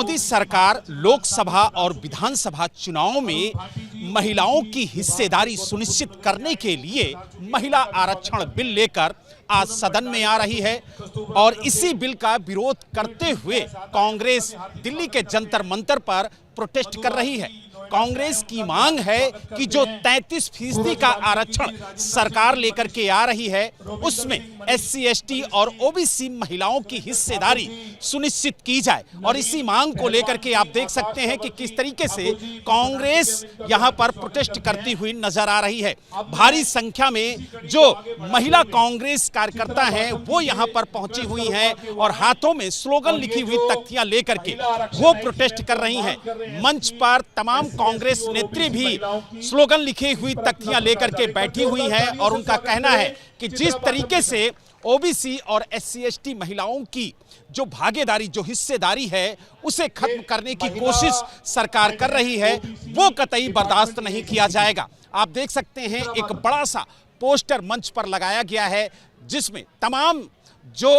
मोदी सरकार लोकसभा और विधानसभा चुनाव में महिलाओं की हिस्सेदारी सुनिश्चित करने के लिए महिला आरक्षण बिल लेकर आज सदन में आ रही है और इसी बिल का विरोध करते हुए कांग्रेस दिल्ली के जंतर मंतर पर प्रोटेस्ट कर रही है। कांग्रेस की मांग है कि जो 33% का आरक्षण सरकार लेकर के आ रही है उसमें SC, ST और OBC महिलाओं की हिस्सेदारी सुनिश्चित की जाए और इसी मांग को लेकर के आप देख सकते हैं कि किस तरीके से कांग्रेस यहां पर प्रोटेस्ट करती हुई नजर आ रही है। भारी संख्या में जो महिला कांग्रेस कार्यकर्ता हैं वो यहां पर पहुंची हुई हैं और हाथों में स्लोगन लिखी हुई तख्तियां लेकर के वो प्रोटेस्ट कर रही हैं। मंच पर तमाम कांग्रेस नेत्री भी स्लोगन लिखी हुई तख्तियां लेकर के बैठी हुई हैं और उनका कहना है कि जिस तरीके से OBC और SC, ST महिलाओं की जो भागीदारी, जो हिस्सेदारी है उसे खत्म करने की कोशिश सरकार कर रही है वो कतई बर्दाश्त नहीं किया जाएगा। आप देख सकते हैं एक बड़ा सा पोस्टर मंच पर लगाया गया है जिसमें तमाम जो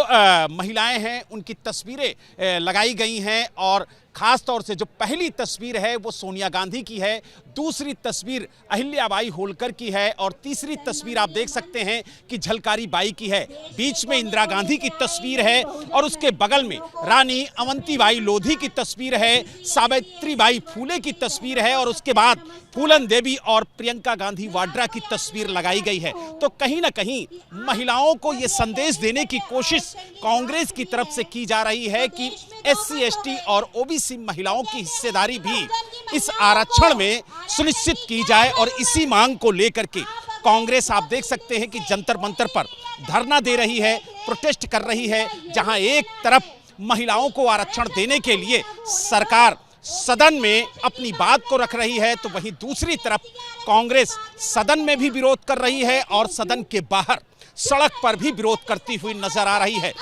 महिलाएं हैं उनकी तस्वीरें लगाई गई हैं और खास तौर से जो पहली तस्वीर है वो सोनिया गांधी की है, दूसरी तस्वीर अहिल्याबाई होलकर की है और तीसरी तस्वीर आप देख सकते हैं कि झलकारी बाई की है। बीच में इंदिरा गांधी की तस्वीर है और उसके बगल में रानी अवंतीबाई लोधी की तस्वीर है, सावित्रीबाई फूले की तस्वीर है और उसके बाद फूलन देवी और प्रियंका गांधी वाड्रा की तस्वीर लगाई गई है। तो कहीं ना कहीं महिलाओं को ये संदेश देने की कोशिश कांग्रेस की तरफ से की जा रही है कि SC, ST और OBC महिलाओं की हिस्सेदारी भी इस आरक्षण में सुनिश्चित की जाए और इसी मांग को लेकर के कांग्रेस आप देख सकते हैं कि जंतर मंतर पर धरना दे रही है, प्रोटेस्ट कर रही है। जहां एक तरफ महिलाओं को आरक्षण देने के लिए सरकार सदन में अपनी बात को रख रही है तो वहीं दूसरी तरफ कांग्रेस सदन में भी विरोध कर रही है और सदन के बाहर सड़क पर भी विरोध करती हुई नजर आ रही है।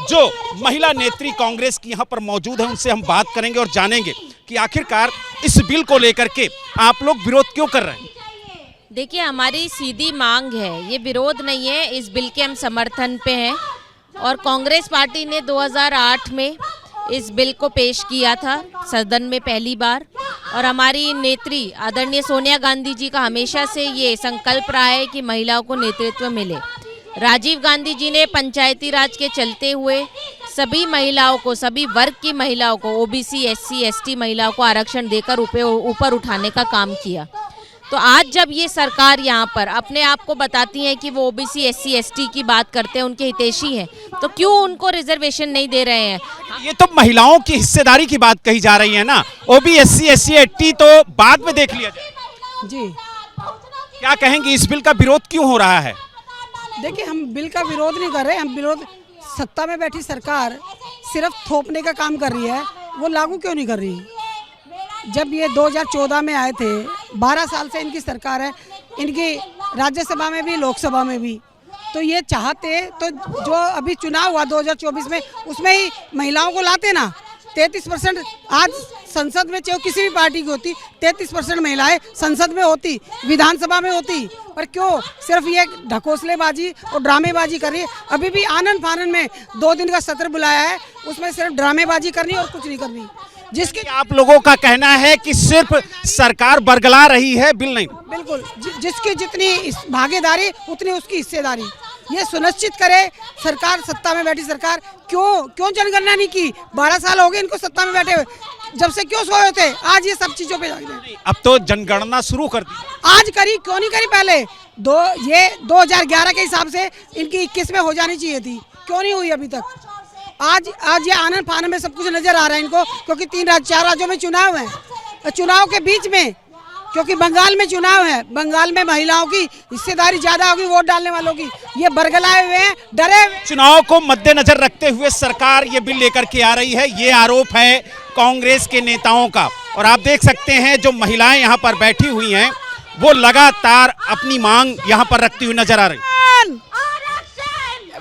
जो महिला नेत्री कांग्रेस की यहां पर मौजूद है उनसे हम बात करेंगे और जानेंगे कि आखिरकार इस बिल को लेकर के आप लोग विरोध क्यों कर रहे हैं। देखिए, हमारी सीधी मांग है, ये विरोध नहीं है, इस बिल के हम समर्थन पे हैं और कांग्रेस पार्टी ने 2008 में इस बिल को पेश किया था सदन में पहली बार और हमारी नेत्री आदरणीय सोनिया गांधी जी का हमेशा से ये संकल्प रहा है कि महिलाओं को नेतृत्व मिले। राजीव गांधी जी ने पंचायती राज के चलते हुए सभी महिलाओं को, सभी वर्ग की महिलाओं को, OBC, SC, ST महिलाओं को आरक्षण देकर ऊपर उठाने का काम किया। तो आज जब ये सरकार यहाँ पर अपने आप को बताती है कि वो OBC, SC, ST की बात करते हैं, उनके हितैषी हैं, तो क्यों उनको रिजर्वेशन नहीं दे रहे हैं। ये तो महिलाओं की हिस्सेदारी की बात कही जा रही है ना, OBC, SC, ST तो बाद में देख लिया जाए। जी, क्या कहेंगे, इस बिल का विरोध क्यों हो रहा है। देखिए, हम बिल का विरोध नहीं कर रहे, हम विरोध सत्ता में बैठी सरकार सिर्फ थोपने का काम कर रही है, वो लागू क्यों नहीं कर रही। जब ये 2014 में आए थे, 12 साल से इनकी सरकार है, इनकी राज्यसभा में भी लोकसभा में भी, तो ये चाहते तो जो अभी चुनाव हुआ 2024 में उसमें ही महिलाओं को लाते ना। 33% आज संसद में चाहे किसी भी पार्टी की होती 33% महिलाएं संसद में होती, विधानसभा में होती, पर क्यों सिर्फ ये ढकोसलेबाजी और ड्रामेबाजी कर रही है। अभी भी आनंद फानन में 2 दिन का सत्र बुलाया है, उसमें सिर्फ ड्रामेबाजी करनी और कुछ नहीं करनी। जिसके आप लोगों का कहना है कि सिर्फ सरकार बरगला रही है, बिल नहीं। बिल्कुल, जिसकी जितनी भागीदारी उतनी उसकी हिस्सेदारी, ये सुनिश्चित करे सरकार, सत्ता में बैठी सरकार। क्यों जनगणना नहीं की। 12 साल हो गए इनको सत्ता में बैठे हुए, जब से क्यों सोए थे, आज ये सब चीजों पे जाग रहे। अब तो जनगणना शुरू कर दी, आज करी, क्यों नहीं करी पहले। ये 2011 के हिसाब से इनकी 21 में हो जानी चाहिए थी, क्यों नहीं हुई अभी तक। आज ये आनंद फानन में सब कुछ नजर आ रहा है इनको, क्योंकि 4 राज्यों में चुनाव है। चुनाव के बीच में, क्योंकि बंगाल में चुनाव है, बंगाल में महिलाओं की हिस्सेदारी ज्यादा होगी वोट डालने वालों की, ये बरगलाए हुए हैं, डरे हुए। चुनाव को मद्देनजर रखते हुए सरकार ये बिल लेकर के आ रही है, ये आरोप है कांग्रेस के नेताओं का। और आप देख सकते हैं जो महिलाएं यहाँ पर बैठी हुई हैं वो लगातार अपनी मांग यहाँ पर रखती हुई नजर आ रही।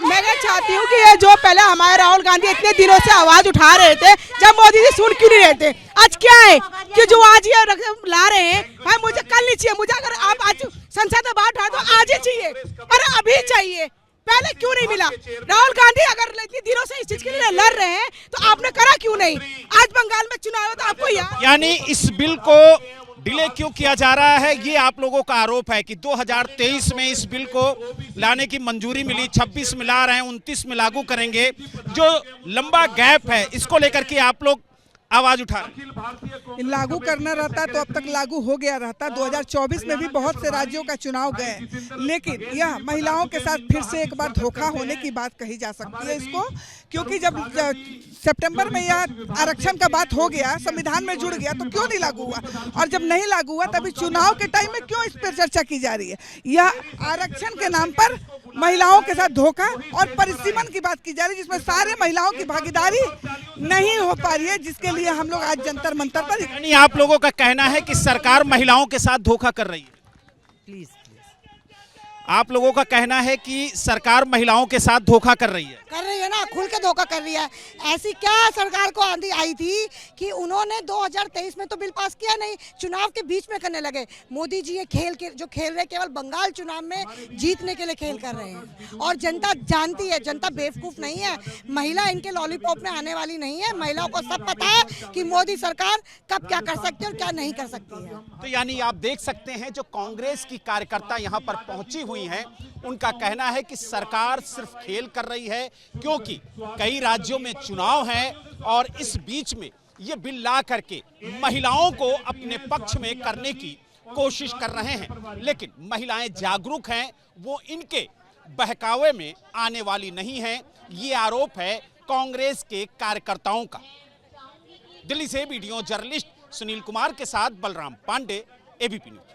मैं चाहती हूँ कि ये जो पहले हमारे राहुल गांधी इतने दिनों से आवाज उठा रहे थे, जब मोदी जी सुन क्यों नहीं रहे थे। आज क्या है कि जो आज ये ला रहे हैं, भाई मुझे कल नहीं चाहिए, मुझे अगर आप आज संसद में बात उठाए तो आज ही चाहिए, अरे अभी चाहिए, पहले क्यों नहीं मिला। राहुल गांधी अगर इतने दिनों से इस चीज के लिए लड़ रहे हैं तो आपने करा क्यों नहीं। आज बंगाल में चुनाव है तो आपको याद, यानी इस बिल को डिले क्यों किया जा रहा है, ये आप लोगों का आरोप है कि 2023 में इस बिल को लाने की मंजूरी मिली, 26 में ला रहे हैं, 29 में लागू करेंगे। जो लंबा गैप है इसको लेकर के आप लोग आवाज उठा रहे हैं। लागू करना रहता तो अब तक लागू हो गया रहता। 2024 में भी बहुत से राज्यों का चुनाव गए, लेकिन यह महिलाओं के साथ फिर से एक बार धोखा होने की बात कही जा सकती है इसको, क्योंकि जब सितंबर में यह आरक्षण का बात हो गया, संविधान में जुड़ गया, तो क्यों नहीं लागू हुआ, और जब नहीं लागू हुआ तभी चुनाव के टाइम में क्यों इस पर चर्चा की जा रही है। यह आरक्षण के नाम पर महिलाओं के साथ धोखा और परिसीमन की बात की जा रही है, जिसमें सारे महिलाओं की भागीदारी नहीं हो पा रही है, जिसके लिए हम लोग आज जंतर मंतर पर। यानी आप लोगों का कहना है कि सरकार महिलाओं के साथ धोखा कर रही है। प्लीज आप लोगों का कहना है कि सरकार महिलाओं के साथ धोखा कर रही है ना, खुल के धोखा कर रही है। ऐसी क्या सरकार को आंधी आई थी कि उन्होंने 2023 में तो बिल पास किया नहीं, चुनाव के बीच में करने लगे। मोदी जी ये खेल के जो खेल रहे केवल बंगाल चुनाव में जीतने के लिए खेल कर रहे हैं, और जनता जानती है, जनता बेवकूफ नहीं है। महिला इनके लॉलीपॉप में आने वाली नहीं है। महिलाओं को सब पता है कि मोदी सरकार कब क्या कर सकती है और क्या नहीं कर सकती है। तो यानी आप देख सकते हैं जो कांग्रेस की कार्यकर्ता यहां पर पहुंची हुई हैं, उनका कहना है कि सरकार सिर्फ खेल कर रही है, क्योंकि कई राज्यों में चुनाव है और इस बीच में ये बिल ला करके महिलाओं को अपने पक्ष में करने की कोशिश कर रहे हैं। लेकिन महिलाएं जागरूक हैं, वो इनके बहकावे में आने वाली नहीं हैं। ये आरोप है कांग्रेस के कार्यकर्ताओं का। दिल्ली से वीडियो जर्नलिस्ट सुनील कुमार के साथ बलराम पांडे, एबीपी न्यूज।